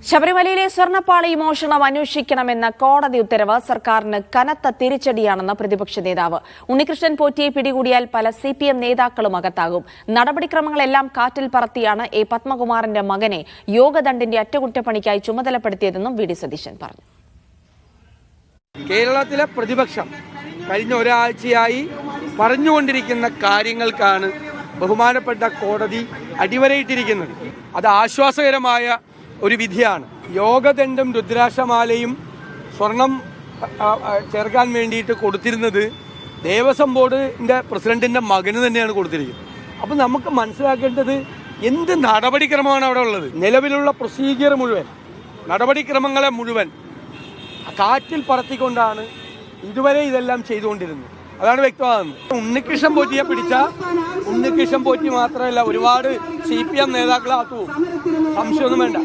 ശബരിമലയിലെ സ്വർണ്ണപ്പാളി മോഷണം അന്വേഷിക്കണമെന്ന കോടതി ഉത്തരവ് സർക്കാരിന് കനത്ത തിരിച്ചടിയാണെന്ന് പ്രതിപക്ഷ നേതാവ് ഉണ്ണികൃഷ്ണൻ പോറ്റിയെ പിടികൂടിയാൽ പല CPM നേതാക്കളും അകത്താകും. നടപടിക്രമങ്ങളെല്ലാം കാറ്റിൽ പറത്തിയാണ് എ പത്മകുമാറിന്റെ മകനെ യോഗദണ്ഡിന്റെ അറ്റകുറ്റപ്പണിക്കായി ചുമതലപ്പെടുത്തിയതെന്നും വി ഡി സതീശൻ പറഞ്ഞു. കേരളത്തിലെ പ്രതിപക്ഷം കഴിഞ്ഞ ഒരാഴ്ചയായി പറഞ്ഞുകൊണ്ടിരിക്കുന്ന കാര്യങ്ങൾക്കാണ് ബഹുമാനപ്പെട്ട കോടതി അടിവരയിട്ടിരിക്കുന്നത്. അത് ആശ്വാസകരമായ ഒരു വിധിയാണ്. യോഗദണ്ഡും രുദ്രാക്ഷമാലയും സ്വർണം ചേർക്കാൻ വേണ്ടിയിട്ട് കൊടുത്തിരുന്നത് ദേവസ്വം ബോർഡിൻ്റെ പ്രസിഡന്റിൻ്റെ മകന് തന്നെയാണ് കൊടുത്തിരിക്കുന്നത്. അപ്പം നമുക്ക് മനസ്സിലാക്കേണ്ടത് എന്ത് നടപടിക്രമമാണ് അവിടെ ഉള്ളത്. നിലവിലുള്ള പ്രൊസീജിയർ മുഴുവൻ, നടപടിക്രമങ്ങളെ മുഴുവൻ കാറ്റിൽ പറത്തിക്കൊണ്ടാണ് ഇതുവരെ ഇതെല്ലാം ചെയ്തുകൊണ്ടിരുന്നത്. അതാണ് വ്യക്തമാകുന്നത്. ഉണ്ണികൃഷ്ണൻ പോറ്റിയെ പിടിച്ച ഉണ്ണികൃഷ്ണൻ പോറ്റി മാത്രമല്ല, ഒരുപാട് CPM നേതാക്കളാത്തു, സംശയമൊന്നും വേണ്ട.